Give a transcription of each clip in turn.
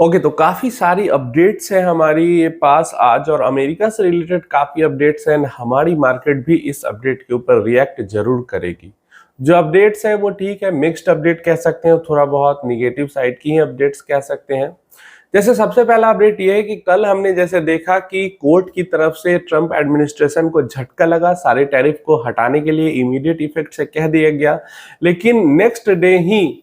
Okay, तो काफ़ी सारी अपडेट्स हैं हमारी ये पास आज और अमेरिका से रिलेटेड काफ़ी अपडेट्स हैं। हमारी मार्केट भी इस अपडेट के ऊपर रिएक्ट ज़रूर करेगी। जो अपडेट्स हैं वो ठीक है, मिक्स्ड अपडेट कह सकते हैं, थोड़ा बहुत नेगेटिव साइड की ही अपडेट्स कह सकते हैं। जैसे सबसे पहला अपडेट ये है कि कल हमने जैसे देखा कि कोर्ट की तरफ से ट्रंप एडमिनिस्ट्रेशन को झटका लगा, सारे टैरिफ को हटाने के लिए इमीडिएट इफेक्ट से कह दिया गया। लेकिन नेक्स्ट डे ही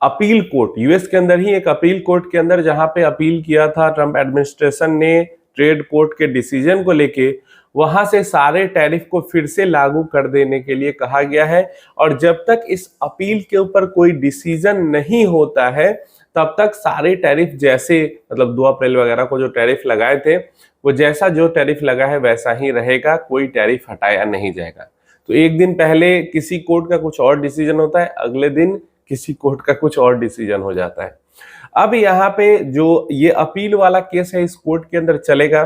अपील कोर्ट, यूएस के अंदर ही एक अपील कोर्ट के अंदर जहां पे अपील किया था ट्रंप एडमिनिस्ट्रेशन ने ट्रेड कोर्ट के डिसीजन को लेके, वहां से सारे टैरिफ को फिर से लागू कर देने के लिए कहा गया है। और जब तक इस अपील के ऊपर कोई डिसीजन नहीं होता है तब तक सारे टैरिफ जैसे मतलब 2 अप्रैल वगैरह को जो टैरिफ लगाए थे वो जैसा जो टैरिफ लगा है वैसा ही रहेगा, कोई टैरिफ हटाया नहीं जाएगा। तो एक दिन पहले किसी कोर्ट का कुछ और डिसीजन होता है, अगले दिन किसी कोर्ट का कुछ और डिसीजन हो जाता है। अब यहाँ पे जो ये अपील वाला केस है इस कोर्ट के अंदर चलेगा।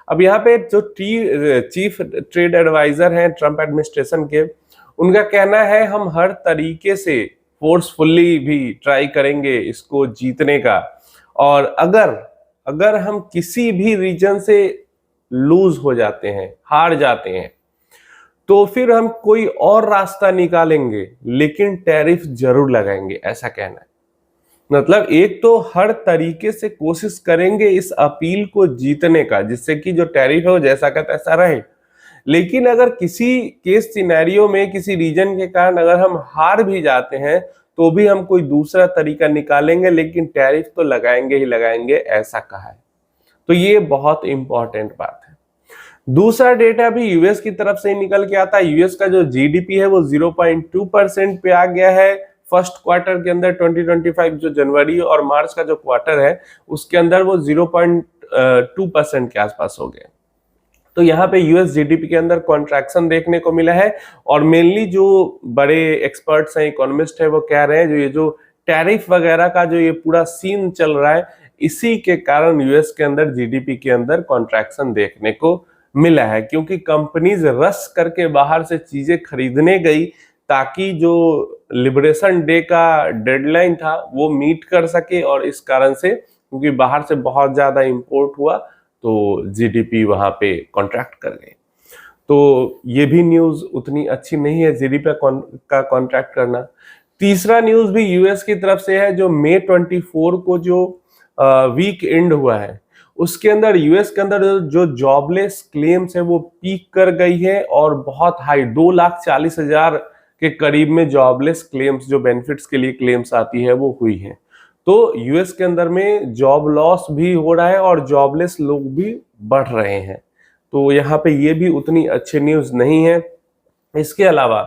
अब यहाँ पे जो चीफ ट्रेड एडवाइजर हैं ट्रंप एडमिनिस्ट्रेशन के, उनका कहना है हम हर तरीके से फोर्सफुली भी ट्राई करेंगे इसको जीतने का, और अगर हम किसी भी रीजन से लूज हो जाते हैं, हार जाते हैं, तो फिर हम कोई और रास्ता निकालेंगे लेकिन टैरिफ जरूर लगाएंगे, ऐसा कहना है। मतलब एक तो हर तरीके से कोशिश करेंगे इस अपील को जीतने का, जिससे कि जो टैरिफ है वो जैसा का तैसा रहे। लेकिन अगर किसी केस सिनेरियो में किसी रीजन के कारण अगर हम हार भी जाते हैं तो भी हम कोई दूसरा तरीका निकालेंगे लेकिन टैरिफ तो लगाएंगे ही लगाएंगे, ऐसा कहा है। तो ये बहुत इंपॉर्टेंट बात है। दूसरा डेटा भी यूएस की तरफ से ही निकल के आता है। यूएस का जो जीडीपी है वो 0.2% पे आ गया है फर्स्ट क्वार्टर के अंदर 2025, जो जनवरी और मार्च का जो क्वार्टर है उसके अंदर वो 0.2% के आसपास हो गया। तो यहाँ पे यूएस जीडीपी के अंदर कॉन्ट्रैक्शन देखने को मिला है। और मेनली जो बड़े एक्सपर्ट्स हैं, इकोनॉमिस्ट है, वो कह रहे हैं जो टैरिफ वगैरह का जो ये पूरा सीन चल रहा है, इसी के कारण यूएस के अंदर जीडीपी के अंदर कॉन्ट्रैक्शन देखने को मिला है, क्योंकि कंपनीज रश करके बाहर से चीजें खरीदने गई ताकि जो लिबरेशन डे का डेडलाइन था वो मीट कर सके, और इस कारण से क्योंकि बाहर से बहुत ज्यादा इंपोर्ट हुआ तो जीडीपी वहां पे कॉन्ट्रैक्ट कर गए। तो ये भी न्यूज उतनी अच्छी नहीं है, जीडीपी का कॉन्ट्रैक्ट करना। तीसरा न्यूज भी यूएस की तरफ से है, जो मई 24 को जो वीक एंड हुआ है उसके अंदर यूएस के अंदर जो जॉबलेस क्लेम्स है वो पीक कर गई है और बहुत हाई 2,40,000 के करीब में जॉबलेस क्लेम्स, जो बेनिफिट्स के लिए क्लेम्स आती है, वो हुई है। तो यूएस के अंदर में जॉब लॉस भी हो रहा है और जॉबलेस लोग भी बढ़ रहे हैं। तो यहाँ पे ये भी उतनी अच्छी न्यूज नहीं है। इसके अलावा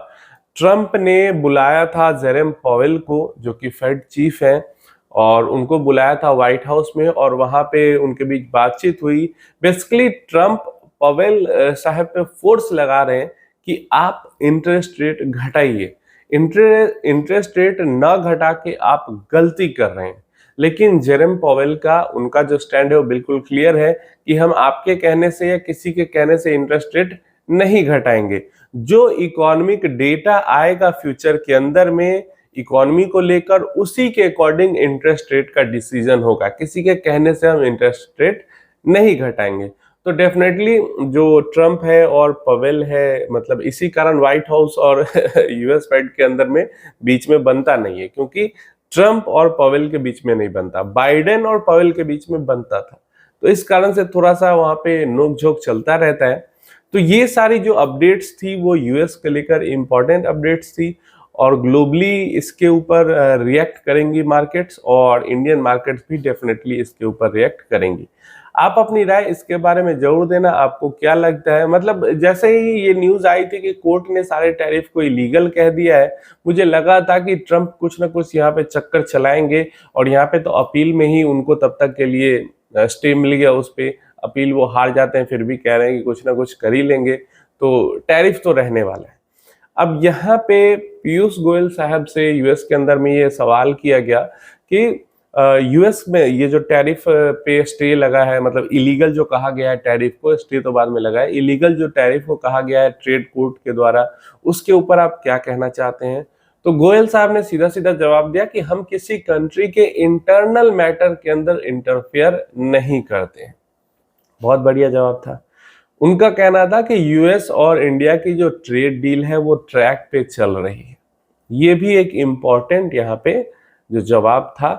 ट्रंप ने बुलाया था जेरेम पॉवेल को, जो कि फेड चीफ हैं, और उनको बुलाया था व्हाइट हाउस में और वहां पे उनके बीच बातचीत हुई। बेसिकली ट्रंप पवेल साहब पे फोर्स लगा रहे हैं कि आप इंटरेस्ट रेट घटाइए, इंटरेस्ट रेट न घटा के आप गलती कर रहे हैं। लेकिन जेरेम पॉवेल का उनका जो स्टैंड है वो बिल्कुल क्लियर है कि हम आपके कहने से या किसी के कहने से इंटरेस्ट रेट नहीं घटाएंगे। जो इकोनॉमिक डेटा आएगा फ्यूचर के अंदर में इकोनॉमी को लेकर, उसी के अकॉर्डिंग इंटरेस्ट रेट का डिसीजन होगा, किसी के कहने से हम इंटरेस्ट रेट नहीं घटाएंगे। तो डेफिनेटली जो ट्रंप है और पवेल है, मतलब इसी कारण व्हाइट हाउस और यूएस फेड के अंदर में बीच में बनता नहीं है, क्योंकि ट्रंप और पवेल के बीच में नहीं बनता, बाइडेन और पवेल के बीच में बनता था। तो इस कारण से थोड़ा सा वहां पे नोकझोंक चलता रहता है। तो ये सारी जो अपडेट्स थी वो यूएस के लेकर इंपॉर्टेंट अपडेट्स थी, और ग्लोबली इसके ऊपर रिएक्ट करेंगी मार्केट्स, और इंडियन मार्केट्स भी डेफिनेटली इसके ऊपर रिएक्ट करेंगी। आप अपनी राय इसके बारे में जरूर देना, आपको क्या लगता है। मतलब जैसे ही ये न्यूज आई थी कि कोर्ट ने सारे टैरिफ को इलीगल कह दिया है, मुझे लगा था कि ट्रंप कुछ ना कुछ यहाँ पे चक्कर चलाएंगे, और यहाँ पे तो अपील में ही उनको तब तक के लिए स्टे मिल गया, उस पे अपील वो हार जाते हैं, फिर भी कह रहे हैं कि कुछ ना कुछ कर ही लेंगे, तो टैरिफ तो रहने वाला है। अब यहाँ पे पीयूष गोयल साहब से यूएस के अंदर में ये सवाल किया गया कि यूएस में ये जो टैरिफ पे स्टे लगा है, मतलब इलीगल जो कहा गया है, टैरिफ को स्टे तो बाद में लगा है, इलीगल जो टैरिफ को कहा गया है ट्रेड कोर्ट के द्वारा, उसके ऊपर आप क्या कहना चाहते हैं। तो गोयल साहब ने सीधा सीधा जवाब दिया कि हम किसी कंट्री के इंटरनल मैटर के अंदर इंटरफेयर नहीं करते हैं। बहुत बढ़िया जवाब था। उनका कहना था कि यूएस और इंडिया की जो ट्रेड डील है वो ट्रैक पे चल रही है। ये भी एक इम्पॉर्टेंट यहाँ पे जो जवाब था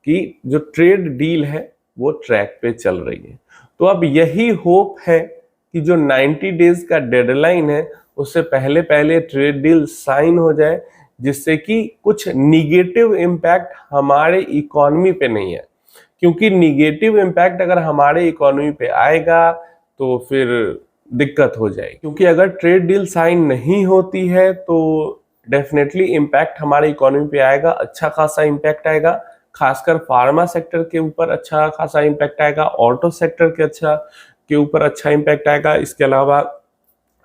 कि जो ट्रेड डील है वो ट्रैक पे चल रही है। तो अब यही होप है कि जो 90 डेज का डेडलाइन है उससे पहले पहले ट्रेड डील साइन हो जाए, जिससे कि कुछ निगेटिव इम्पैक्ट हमारे इकोनॉमी पे नहीं है। क्योंकि निगेटिव इम्पैक्ट अगर हमारे इकोनॉमी पे आएगा तो फिर दिक्कत हो जाएगी। क्योंकि अगर ट्रेड डील साइन नहीं होती है तो डेफिनेटली इम्पैक्ट हमारे इकोनॉमी पे आएगा, अच्छा खासा इम्पैक्ट आएगा। खासकर फार्मा सेक्टर के ऊपर अच्छा खासा इम्पैक्ट आएगा, ऑटो सेक्टर के ऊपर अच्छा इम्पैक्ट आएगा। इसके अलावा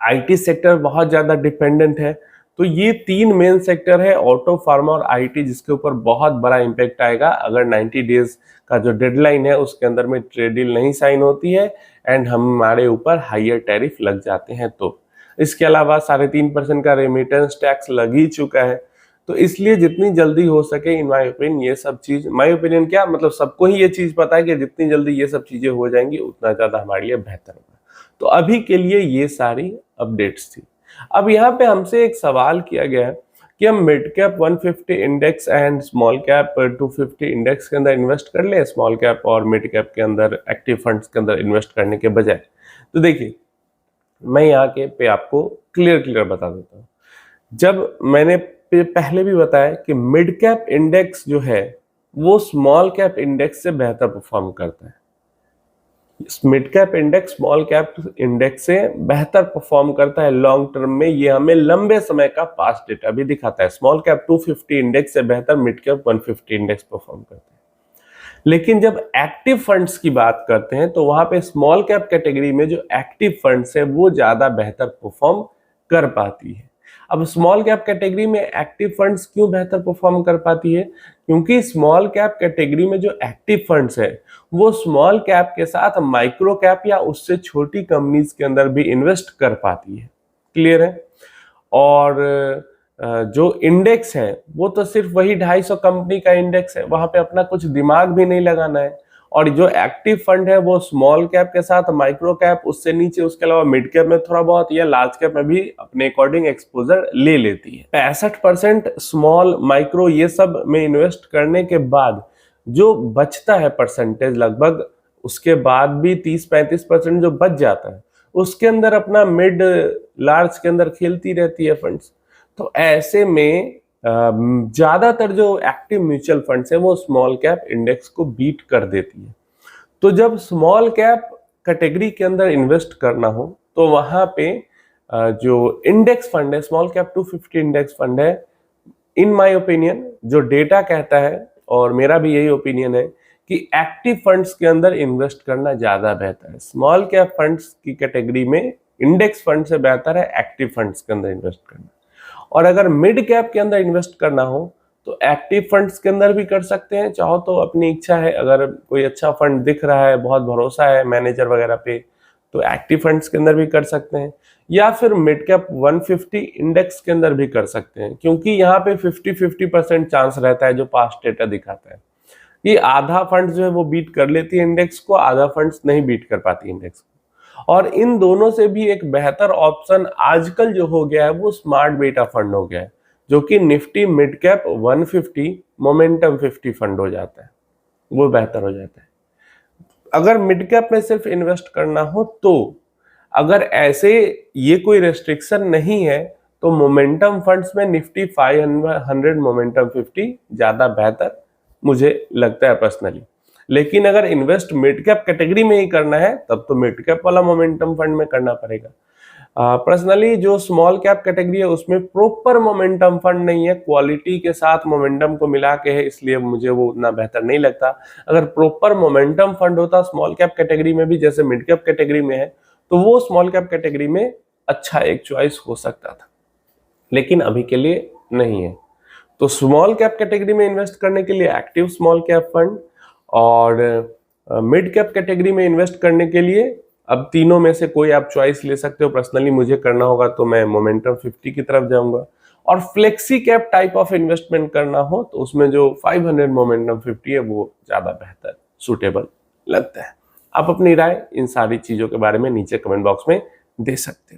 आईटी सेक्टर बहुत ज्यादा डिपेंडेंट है। तो ये 3 मेन सेक्टर है, ऑटो, फार्मा और आईटी, जिसके ऊपर बहुत बड़ा इम्पैक्ट आएगा अगर 90 डेज का जो डेडलाइन है उसके अंदर में ट्रेड डील नहीं साइन होती है एंड हमारे ऊपर हायर टैरिफ लग जाते हैं। तो इसके अलावा 3.5% का रेमिटेंस टैक्स लग ही चुका है। तो इसलिए जितनी जल्दी हो सके, इन माय ओपिनियन, ये सब चीज, माय ओपिनियन क्या मतलब सबको ही ये चीज पता है कि जितनी जल्दी ये सब चीजें हो जाएंगी उतना ज्यादा हमारे लिए बेहतर होगा। तो अभी के लिए ये सारी अपडेट्स थी। अब यहाँ पे हमसे एक सवाल किया गया है कि हम mid cap 150 index and small cap 250 index के अंदर इन्वेस्ट कर ले, स्मॉल कैप और मिड कैप के अंदर एक्टिव फंड्स के अंदर इन्वेस्ट करने के बजाय। तो देखिए, मैं यहाँ के पे आपको क्लियर बता देता हूँ। जब मैंने पहले भी बताया कि मिड कैप इंडेक्स जो है वो स्मॉल कैप इंडेक्स से बेहतर परफॉर्म करता है। Mid cap index small cap index से बेहतर परफॉर्म करता है लॉन्ग टर्म में। ये हमें लंबे समय का पास्ट डेटा भी दिखाता है। स्मॉल कैप 250 इंडेक्स से बेहतर मिड कैप 150 इंडेक्स परफॉर्म करता है। लेकिन जब एक्टिव फंड्स की बात करते हैं तो वहां पे स्मॉल कैप कैटेगरी में जो एक्टिव फंड्स है वो ज्यादा बेहतर परफॉर्म कर पाती है। अब स्मॉल कैप कैटेगरी में एक्टिव फंड्स क्यों बेहतर परफॉर्म कर पाती है? क्योंकि स्मॉल कैप कैटेगरी में जो एक्टिव फंड्स है वो स्मॉल कैप के साथ माइक्रो कैप या उससे छोटी कंपनीज के अंदर भी इन्वेस्ट कर पाती है। क्लियर है? और जो इंडेक्स है वो तो सिर्फ वही 250 कंपनी का इंडेक्स है, वहां पे अपना कुछ दिमाग भी नहीं लगाना है। और जो एक्टिव फंड है वो स्मॉल कैप के साथ माइक्रो कैप, उससे नीचे, उसके अलावा मिड कैप में थोड़ा बहुत या लार्ज कैप में भी अपने अकॉर्डिंग एक्सपोजर ले लेती है। 65% स्मॉल, माइक्रो ये सब में इन्वेस्ट करने के बाद जो बचता है परसेंटेज लगभग, उसके बाद भी 30-35% जो बच जाता है उसके अंदर अपना मिड लार्ज के अंदर खेलती रहती है फंड्स। तो ऐसे में ज्यादातर जो एक्टिव म्यूचुअल फंड्स है वो स्मॉल कैप इंडेक्स को बीट कर देती है। तो जब स्मॉल कैप कैटेगरी के अंदर इन्वेस्ट करना हो तो वहां पे जो इंडेक्स फंड है, स्मॉल कैप 250 इंडेक्स फंड है, इन माय ओपिनियन जो डेटा कहता है और मेरा भी यही ओपिनियन है कि एक्टिव फंड्स के अंदर इन्वेस्ट करना ज्यादा बेहतर है। स्मॉल कैप फंड्स की कैटेगरी में इंडेक्स फंड से बेहतर है एक्टिव फंड्स के अंदर इन्वेस्ट करना। और अगर मिड कैप के अंदर इन्वेस्ट करना हो तो एक्टिव फंड्स के अंदर भी कर सकते हैं, चाहो तो अपनी इच्छा है। अगर कोई अच्छा फंड दिख रहा है, बहुत भरोसा है मैनेजर वगैरह पे, तो एक्टिव फंड्स के अंदर भी कर सकते हैं, या फिर मिड कैप 150 इंडेक्स के अंदर भी कर सकते हैं। क्योंकि यहाँ पे 50-50% चांस रहता है, जो पास्ट डेटा दिखाता है कि आधा फंड जो है वो बीट कर लेती है इंडेक्स को, आधा फंड्स नहीं बीट कर पाती इंडेक्स को। और इन दोनों से भी एक बेहतर ऑप्शन आजकल जो हो गया है वो स्मार्ट बेटा फंड हो गया है, जो कि Nifty mid cap 150 momentum 50 fund हो जाता है, वो बेहतर हो जाता है। अगर मिड कैप में सिर्फ इन्वेस्ट करना हो तो अगर ऐसे ये कोई रेस्ट्रिक्शन नहीं है तो मोमेंटम फंड्स में निफ्टी 500 मोमेंटम 50 ज्यादा बेहतर मुझे लगता है पर्सनली। लेकिन अगर इन्वेस्ट मिड कैप कैटेगरी में ही करना है तब तो मिड कैप वाला मोमेंटम फंड में करना पड़ेगा। पर्सनली जो स्मॉल कैप कैटेगरी है उसमें प्रॉपर मोमेंटम फंड नहीं है, क्वालिटी के साथ मोमेंटम को मिला के है, इसलिए मुझे वो उतना बेहतर नहीं लगता। अगर प्रॉपर मोमेंटम फंड होता स्मॉल कैप कैटेगरी में भी जैसे मिड कैप कैटेगरी में है तो वो स्मॉल कैप कैटेगरी में अच्छा एक चॉइस हो सकता था, लेकिन अभी के लिए नहीं है। तो स्मॉल कैप कैटेगरी में इन्वेस्ट करने के लिए एक्टिव स्मॉल कैप फंड, और मिड कैप कैटेगरी में इन्वेस्ट करने के लिए अब तीनों में से कोई आप चॉइस ले सकते हो। पर्सनली मुझे करना होगा तो मैं मोमेंटम 50 की तरफ जाऊंगा। और flexi cap type of investment करना हो तो उसमें जो 500 मोमेंटम 50 है वो ज्यादा बेहतर सूटेबल लगता है। आप अपनी राय इन सारी चीजों के बारे में नीचे कमेंट बॉक्स में दे सकते हो।